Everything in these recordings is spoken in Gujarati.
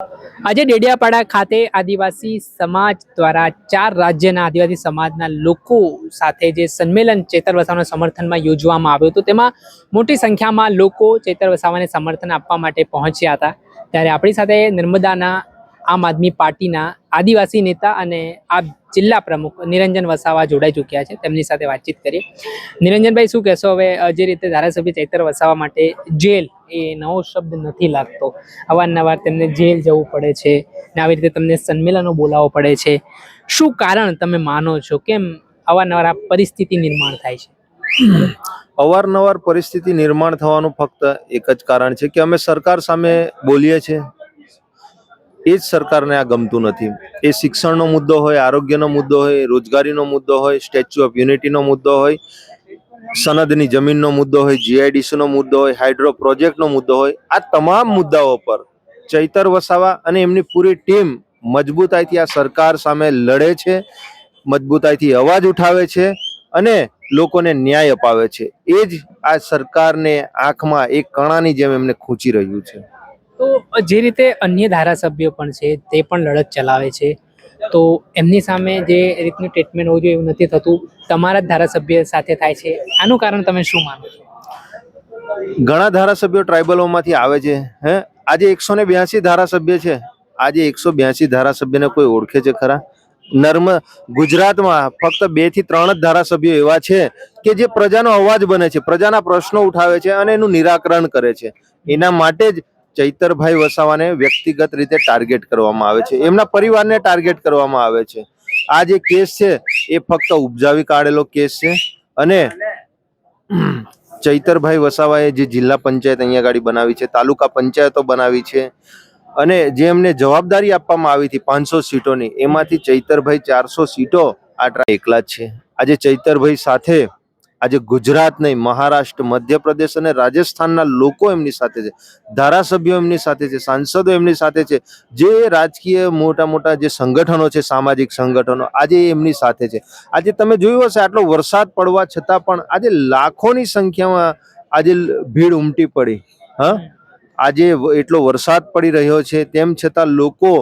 આજે ડેડિયાપાડા ખાતે આદિવાસી સમાજ દ્વારા 4 રાજ્યના આદિવાસી સમાજના લોકો સાથે જે સંમેલન ચેતર વસાવાના સમર્થનમાં યોજવામાં આવ્યું હતું, તેમાં મોટી સંખ્યામાં લોકો ચેતર વસાવાને સમર્થન આપવા માટે પહોંચ્યા હતા। ત્યારે આપણી સાથે નર્મદાના આમ આદમી પાર્ટીના આદિવાસી નેતા અને આ જિલ્લા પ્રમુખ નિરંજન વસાવા જોડાઈ ચૂક્યા છે। તેમની સાથે વાતચીત કરીએ। નિરંજનભાઈ, શું કહેશો? હવે જે રીતે ધારાસભ્ય ચેતર વસાવા માટે જેલ એ નવો શબ્દ નથી લાગતો, અવારનવાર તેમને જેલ જવું પડે છે ને આવી રીતે તમને સંમેલનો બોલાવવો પડે છે, શું કારણ તમે માનો છો? કેમ અવારનવાર આ પરિસ્થિતિ નિર્માણ થાય છે? અવારનવાર પરિસ્થિતિ નિર્માણ થવાનું ફક્ત એક જ કારણ છે કે અમે સરકાર સામે બોલીએ છીએ, એ જ સરકારને આ ગમતું નથી। એ શિક્ષણનો મુદ્દો હોય, આરોગ્યનો મુદ્દો હોય, રોજગારીનો મુદ્દો હોય, સ્ટેચ્યુ ઓફ યુનિટીનો મુદ્દો હોય, સનદની જમીનનો મુદ્દો હોય, જીઆઈડીસીનો મુદ્દો હોય, હાઇડ્રો પ્રોજેક્ટનો મુદ્દો હોય, આ તમામ મુદ્દાઓ પર ચૈતર વસાવા અને એમની પૂરી ટીમ મજબૂતાઈથી આ સરકાર સામે લડે છે, મજબૂતાઈથી અવાજ ઉઠાવે છે અને લોકોને ન્યાય અપાવે છે। એ જ આ સરકારને આંખમાં એક કણાની જેમ એમને ખૂંચી રહ્યું છે। તો જે રીતે અન્ય ધારાસભ્યો પણ છે તે પણ લડત ચલાવે છે, તો એમની સામે જે રીતનું ટ્રીટમેન્ટ હોવું જોઈએ એવું નથી થતું, તમારા જ ધારાસભ્ય સાથે થાય છે, આનું કારણ તમે શું માનો છો? ઘણા ધારાસભ્યો ટ્રાઇબલોમાંથી આવે છે। આજે 182 ધારાસભ્ય છે। આજે 182 ધારાસભ્યને કોઈ ઓળખે છે ખરા? ગુજરાતમાં ફક્ત 2 થી 3 જ ધારાસભ્યો એવા છે કે જે પ્રજાનો અવાજ બને છે, પ્રજાના પ્રશ્નો ઉઠાવે છે અને એનું નિરાકરણ કરે છે। એના માટે જ ચૈતરભાઈ વસાવાને વ્યક્તિગત રીતે ટાર્ગેટ કરવામાં આવે છે, એમના પરિવારને ટાર્ગેટ કરવામાં આવે છે। આ જે કેસ છે એ ફક્ત ઉપજાવી કાઢેલો કેસ છે અને ચૈતરભાઈ વસાવાએ જે જિલ્લા પંચાયત અહીંયા ગાડી બનાવી છે, તાલુકા પંચાયતો બનાવી છે અને જે એમને જવાબદારી આપવામાં આવી હતી 500 સીટોની, એમાંથી ચૈતરભાઈ 400 સીટો એકલા જ છે। આજે ચૈતરભાઈ સાથે આજે ગુજરાત નહીં, મહારાષ્ટ્ર, મધ્યપ્રદેશ અને રાજસ્થાનના લોકો એમની સાથે છે, ધારાસભ્યો એમની સાથે છે, સાંસદો એમની સાથે છે, જે રાજકીય મોટા મોટા જે સંગઠનો છે, સામાજિક સંગઠનો આજે એમની સાથે છે। આજે તમે જોયું હશે, આટલો વરસાદ પડવા છતાં પણ આજે લાખોની સંખ્યામાં આજે ભીડ ઉમટી પડી। આજે એટલો વરસાદ પડી રહ્યો છે તેમ છતાં લોકો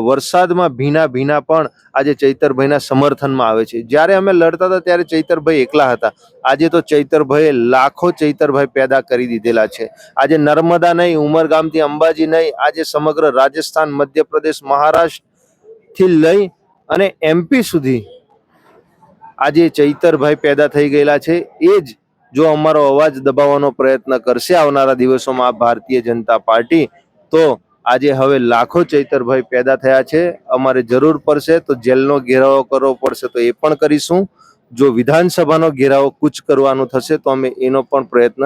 વરસાદમાં ભીના ભીના પણ આજે ચૈતરભાઈના સમર્થનમાં આવે છે। જ્યારે અમે લડતા હતા ત્યારે ચૈતરભાઈ એકલા હતા, આજે તો ચૈતરભાઈએ લાખો ચૈતરભાઈ પેદા કરી દીધેલા છે। આજે નર્મદા નહીં, ઉમરગામથી અંબાજી નહીં, આજે સમગ્ર રાજસ્થાન, મધ્યપ્રદેશ, મહારાષ્ટ્ર થી લઈ અને એમપી સુધી આજે ચૈતરભાઈ પેદા થઈ ગયેલા છે। એ જ જો અમારો અવાજ દબાવવાનો પ્રયત્ન કરશે આવનારા દિવસોમાં આ ભારતીય જનતા પાર્ટી, તો આજે હવે લાખો ચૈતરભાઈ પેદા થયા છે। અમારે જરૂર પડશે તો જેલનો ઘેરાવો કરવો પડશે તો એ પણ કરીશું, જો વિધાનસભાનો ઘેરાવો કૂચ કરવાનું થશે તો અમે એનો પણ પ્રયત્ન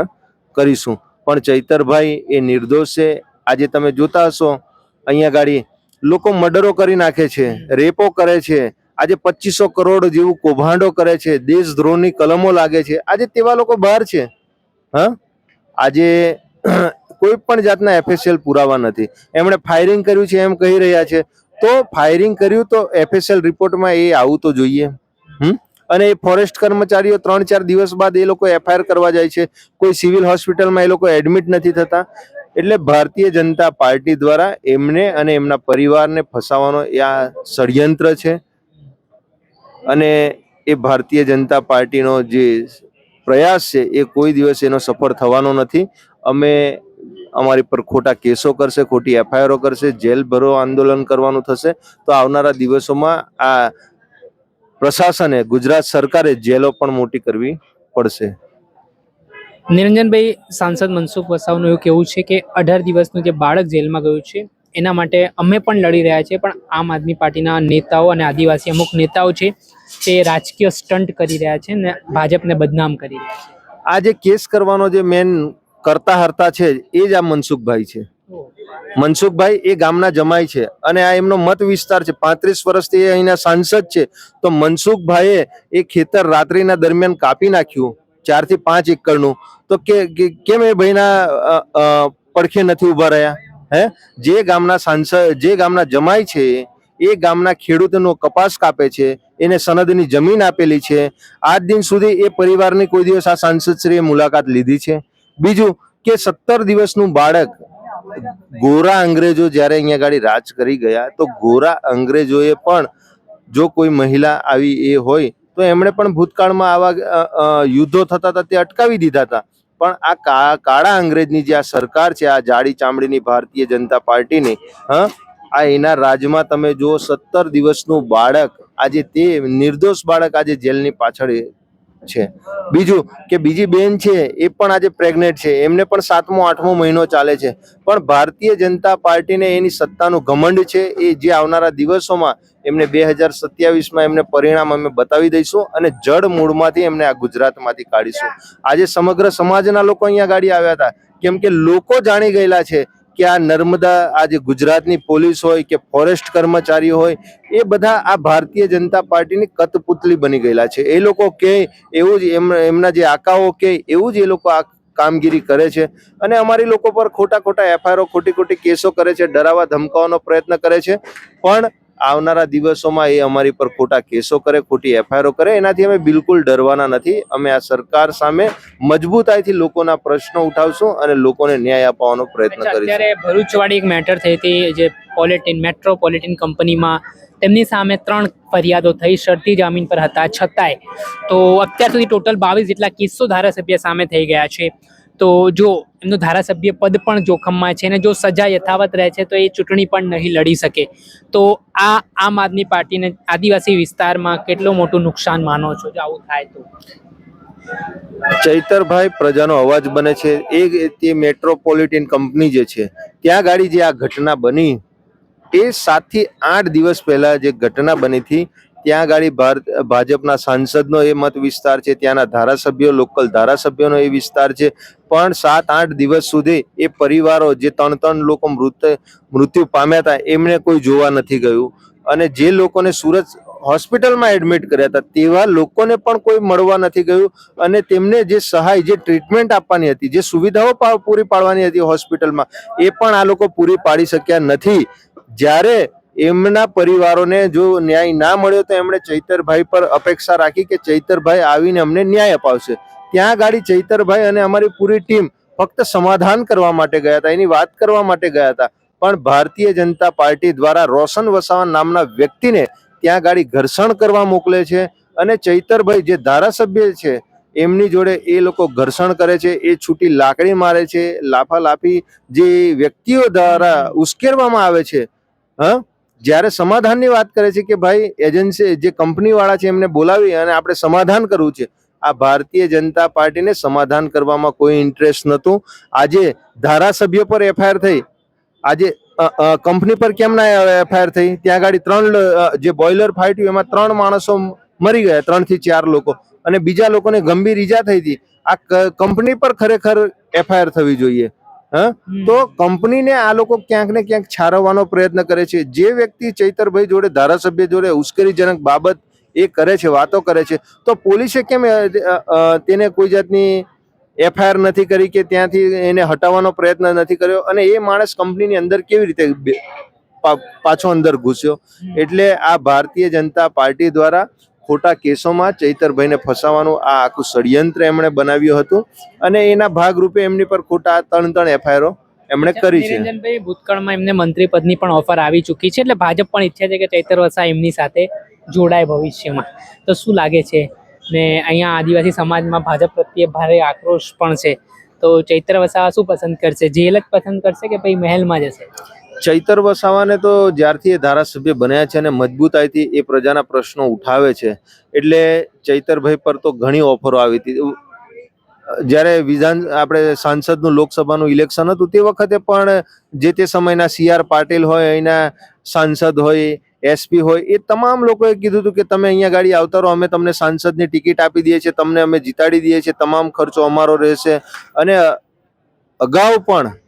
કરીશું। પણ ચૈતરભાઈ એ નિર્દોષ છે। આજે તમે જોતા હશો અહીંયા ગાડી લોકો મર્ડરો કરી નાખે છે, રેપો કરે છે, આજે 2500 કરોડ જેવું કૌભાંડો કરે છે, દેશદ્રોહની કલમો લાગે છે, આજે તેવા લોકો બહાર છે। આજે કોઈ પણ જાતના એફએસએલ પુરાવા નથી, એમણે ફાયરિંગ કર્યું છે એમ કહી રહ્યા છે, તો ફાયરિંગ કર્યું તો એફએસએલ રિપોર્ટમાં એ આવવું તો જોઈએ। અને એ ફોરેસ્ટ કર્મચારીઓ 3-4 દિવસ બાદ એ લોકો એફઆઈઆર કરવા જાય છે, કોઈ સિવિલ હોસ્પિટલમાં એ લોકો એડમિટ નથી થતા। એટલે ભારતીય જનતા પાર્ટી દ્વારા એમને અને એમના પરિવારને ફસાવવાનો આ ષડયંત્ર છે અને એ ભારતીય જનતા પાર્ટીનો જે પ્રયાસ છે એ કોઈ દિવસ એનો સફળ થવાનો નથી। અમે અમારી પર ખોટા કેસો કરશે, ખોટી એફઆઈઆરો કરશે, જેલ ભરો આંદોલન કરવાનું થશે, તો આવનારા દિવસોમાં આ પ્રશાસને, ગુજરાત સરકારે જેલો પણ મોટી કરવી પડશે। નિરંજનભાઈ, સાંસદ મનસુખ વસાવાનું એવું કહેવું છે કે 18 દિવસનું જે બાળક જેલમાં ગયું છે એના માટે અમે પણ લડી રહ્યા છીએ, પણ આમ આદમી પાર્ટીના નેતાઓ અને આદિવાસી અમુક નેતાઓ છે તે રાજકીય સ્ટન્ટ કરી રહ્યા છે ને ભાજપને બદનામ કરી રહ્યા છે। આ જે કેસ કરવાનો જે મેન કરતા હરતા છે એ જ આ મનસુખભાઈ છે। મનસુખભાઈ એ ગામના જમાઈ છે અને આ એમનો મત વિસ્તાર છે, 35 વર્ષથી અહીંના સાંસદ છે, તો મનસુખભાઈએ એ ખેતર રાત્રિના દરમિયાન કાપી નાખ્યું 4 થી 5 એકરનું, તો કેમ એ ભાઈના પડખે નથી ઉભા રહ્યા? જે ગામના સાંસદ, જે ગામના જમાઈ છે, એ ગામના ખેડૂતનો કપાસ કાપે છે, એને સનદની જમીન આપેલી છે, આજ દિન સુધી એ પરિવારની કોઈ દિવસ આ સાંસદશ્રીએ મુલાકાત લીધી છે? બીજું કે 17 દિવસનું બાળક ગોરા અંગ્રેજો જ્યારે અહીંયા ગાડી રાજ કરી ગયા તો ગોરા અંગ્રેજોએ પણ જો કોઈ મહિલા આવી એ હોય તો એમણે પણ ભૂતકાળમાં આવા યુદ્ધો થતા હતા તે અટકાવી દીધા હતા. પણ આ કાળા અંગ્રેજની જે આ સરકાર છે, આ જાડી ચામડીની ભારતીય જનતા પાર્ટીની, આ એના રાજમાં તમે જો 17 દિવસનું બાળક, આજે તે નિર્દોષ બાળક આજે જેલની પાછળ છે. બીજું કે બીજી બેન છે એ પણ આજે પ્રેગ્નેન્ટ છે, એમને પણ 7મો 8મો મહિનો ચાલે છે. પણ ભારતીય જનતા પાર્ટીને એની સત્તાનું ઘમંડ છે. એ જે આવનારા દિવસોમાં એમને 2027માં એમને પરિણામ અમે બતાવી દઈશું અને જડ મૂળમાંથી એમને આ ગુજરાતમાંથી કાઢીશું. આજે સમગ્ર સમાજના લોકો અહીંયા ગાડી આવ્યા હતા, કેમ કે લોકો જાણી ગયેલા છે કે આ નર્મદા, આજે ગુજરાતની પોલીસ હોય કે ફોરેસ્ટ કર્મચારીઓ હોય, એ બધા આ ભારતીય જનતા પાર્ટીની કઠપુતળી બની ગયેલા છે. એ લોકો કે એવું જ એમના જે આકાઓ કે એવું જ એ લોકો આ કામગીરી કરે છે અને અમારી લોકો પર ખોટા એફઆઈઆર, ખોટી કેસો કરે છે, ડરાવવા ધમકાવવાનો પ્રયત્ન કરે છે. પણ આવનારા દિવસોમાં એ અમારી પર ખોટા કેસો કરે, ખોટી એફઆઈઆર કરે, એનાથી અમે બિલકુલ ડરવાના નથી. અમે આ સરકાર સામે મજબૂતાઈથી લોકોના પ્રશ્નો ઉઠાવશું અને લોકોને ન્યાય અપાવવાનો પ્રયત્ન કરીશું. અત્યારે ભરૂચવાડી એક મેટર થઈ હતી, જે મેટ્રોપોલિટન કંપનીમાં તેમની સામે 3 ફરિયાદો થઈ, શરતી જામીન પર હતા છતાંય. તો અત્યાર સુધી ટોટલ 22 જેટલા કેસો ધારાસભ્ય સામે થઈ ગયા છે. તો જો એમનું ધારાસભ્ય પદ પણ જોખમમાં છે અને જો સજા યથાવત રહે છે તો એ ચૂંટણી પણ નહીં લડી શકે. તો આ આમ આદમી પાર્ટીને આદિવાસી વિસ્તારમાં કેટલું મોટું નુકસાન માનો છો જો આવું થાય તો? ચૈતરભાઈ પ્રજાનો અવાજ બને છે. તે મેટ્રોપોલિટન કંપની જે છે ત્યાં ગાડી જે આ ઘટના બની, એ 7 થી 8 દિવસ પહેલા જે ઘટના બની હતી, ત્યાં ગાડી ભાજપના સાંસદનો એ મત વિસ્તાર છે, ત્યાંના ધારાસભ્યો, લોકલ ધારાસભ્યોનો એ વિસ્તાર છે. પણ 7-8 દિવસ સુધી એ પરિવારો, જે 3 લોકો મૃત્યુ પામ્યા હતા, એમને કોઈ જોવા નથી ગયું. અને જે લોકોને સુરત હોસ્પિટલમાં એડમિટ કર્યા હતા તેવા લોકોને પણ કોઈ મળવા નથી ગયું. અને તેમને જે સહાય, જે ટ્રીટમેન્ટ આપવાની હતી, જે સુવિધાઓ પૂરી પાડવાની હતી હોસ્પિટલમાં, એ પણ આ લોકો પૂરી પાડી શક્યા નથી. જ્યારે એમના પરિવારોને જો ન્યાય ના મળ્યો તો એમણે ચૈતરભાઈ પર અપેક્ષા રાખી કે ચૈતરભાઈ આવીને અમને ન્યાય અપાવશે. ત્યાં ગાડી ચૈતરભાઈ અને અમારી પૂરી ટીમ ફક્ત સમાધાન કરવા માટે ગયા હતા, એની વાત કરવા માટે ગયા હતા. પણ ભારતીય જનતા પાર્ટી દ્વારા રોશન વસાવા નામના વ્યક્તિને ત્યાં ગાડી ઘર્ષણ કરવા મોકલે છે અને ચૈતરભાઈ જે ધારાસભ્ય છે એમની જોડે એ લોકો ઘર્ષણ કરે છે. એ છૂટી લાકડી મારે છે, લાફાલાફી જે વ્યક્તિઓ દ્વારા ઉશ્કેરવામાં આવે છે. જ્યારે સમાધાનની વાત કરે છે કે ભાઈ એજન્સી, જે કંપની વાળા છે, એમને બોલાવી અને આપણે સમાધાન કરવું છે. આ ભારતીય જનતા પાર્ટીને સમાધાન કરવામાં કોઈ ઇન્ટરેસ્ટ નહોતું. આજે ધારાસભ્ય પર એફઆઈઆર થઈ, આજે કંપની પર કેમ ના એફઆઈઆર થઈ? ત્યાં ગાડી 3 જે બોઇલર ફાટ્યું એમાં 3 માણસો મરી ગયા, 3 થી 4 લોકો, અને બીજા લોકોને ગંભીર ઈજા થઈ હતી. આ કંપની પર ખરેખર એફઆઈઆર થવી જોઈએ. તો કંપનીને આ લોકો ક્યાંક ને ક્યાંક છારવવાનો પ્રયત્ન કરે છે. જે વ્યક્તિ ચૈતરભાઈ જોડે, ધારાસભ્ય જોડે ઉશ્કેરીજનક બાબત એ કરે છે, વાતો કરે છે, તો પોલીસે કેમ તેને કોઈ જાતની એફઆઈઆર નથી કરી કે ત્યાંથી એને હટાવવાનો પ્રયત્ન નથી કર્યો? અને એ માણસ કંપનીની અંદર કેવી રીતે પાછો અંદર ઘૂસ્યો? એટલે આ ભારતીય જનતા પાર્ટી દ્વારા ખોટા કેસોમાં ચૈતરભાઈને ફસાવાનું આ આખું ષડયંત્ર એમણે બનાવ્યું હતું અને એના ભાગરૂપે એમની પર ખોટા 3 એફઆઈઆરો એમણે કરી છે. નિરંજનભાઈ, ભૂતકાળમાં એમને મંત્રી પદની પણ ઓફર આવી ચૂકી છે, એટલે ભાજપ પણ ઈચ્છે છે કે ચૈતર વસાવા એમની સાથે જોડાય ભવિષ્યમાં. તો શું લાગે છે? ને અહીંયા આદિવાસી સમાજમાં ભાજપ પ્રત્યે ભારે આક્રોશ પણ છે, તો ચૈતર વસાવા શું પસંદ કરશે? જેલ જ પસંદ કરશે કે પછી મહેલમાં જશે? ચૈતર વસાવાને તો જ્યારથી એ ધારાસભ્ય બન્યા છે અને મજબૂતાઈથી એ પ્રજાના પ્રશ્નો ઉઠાવે છે, એટલે ચૈતરભાઈ પર તો ઘણી ઓફરો આવી હતી. જ્યારે આપણે સાંસદનું, લોકસભાનું ઇલેક્શન હતું તે વખતે પણ જે તે સમયના CR પાટીલ હોય, અહીંના સાંસદ હોય, SP હોય, એ તમામ લોકોએ કીધું હતું કે તમે અહીંયા ગાડી આવતા રહો, અમે તમને સાંસદની ટિકિટ આપી દઈએ છીએ, તમને અમે જીતાડી દઈએ છીએ, તમામ ખર્ચો અમારો રહેશે. અને અગાઉ પણ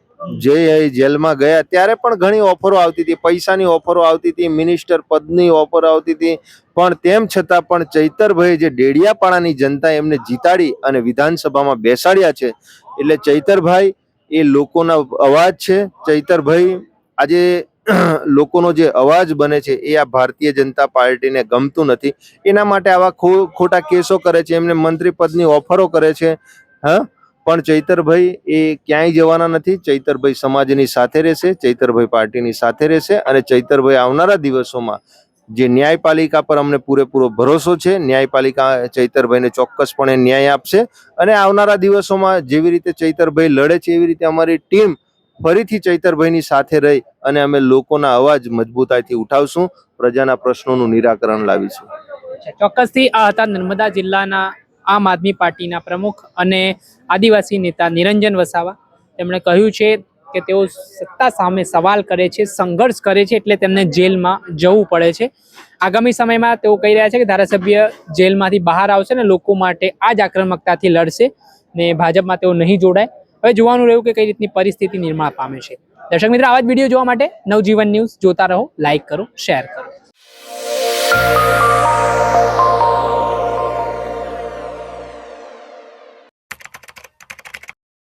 જે જેલમાં ગયા ત્યારે પણ ઘણી ઓફરો આવતી હતી, પૈસાની ઓફરો આવતી હતી, મિનિસ્ટર પદની ઓફર આવતી હતી. પણ તેમ છતાં પણ ચૈતરભાઈ, જે ડેડિયાપાડાની જનતા એમને જીતાડી અને વિધાનસભામાં બેસાડ્યા છે, એટલે ચૈતરભાઈ એ લોકોના અવાજ છે. ચૈતરભાઈ આજે લોકોનો જે અવાજ બને છે એ આ ભારતીય જનતા પાર્ટીને ગમતું નથી. એના માટે આવા ખોટા કેસો કરે છે, એમને મંત્રી પદની ઓફરો કરે છે. પણ ચૈતરભાઈ એ ક્યાંય જવાના નથી. ચૈતરભાઈ સમાજની સાથે રહેશે, ચૈતરભાઈ પાર્ટીની સાથે રહેશે અને ચૈતરભાઈ આવનારા દિવસોમાં જે ન્યાયપાલિકા પર અમને પૂરેપૂરો ભરોસો છે, ન્યાયપાલિકા ચૈતરભાઈને ચોક્કસપણે ન્યાય આપશે અને આવનારા દિવસોમાં જેવી રીતે ચૈતરભાઈ લડે છે એવી રીતે અમારી ટીમ ફરીથી ચૈતરભાઈની સાથે રહી અને અમે લોકોના અવાજ મજબૂતાઈથી ઉઠાવશું, પ્રજાના પ્રશ્નોનું નિરાકરણ લાવીશું. ચોક્કસથી આ હતા નર્મદા જિલ્લાના આમ આદમી પાર્ટીના પ્રમુખ અને આદિવાસી નેતા નિરંજન વસાવા. તેમણે કહ્યું છે કે તેઓ સત્તા સામે સવાલ કરે છે, સંઘર્ષ કરે છે, એટલે તેમને જેલમાં જવું પડે છે. આગામી સમયમાં તેઓ કહી રહ્યા છે કે ધારાસભ્ય જેલમાંથી બહાર આવશે ને લોકો માટે આ જ આક્રમકતાથી લડશે ને ભાજપમાં તેઓ નહીં જોડાય. હવે જોવાનું રહ્યું કે કઈ રીતની પરિસ્થિતિ નિર્માણ પામે છે. દર્શક મિત્રો, આવા જ વિડીયો જોવા માટે નવજીવન ન્યૂઝ જોતા રહો, લાઈક કરો, શેર કરો.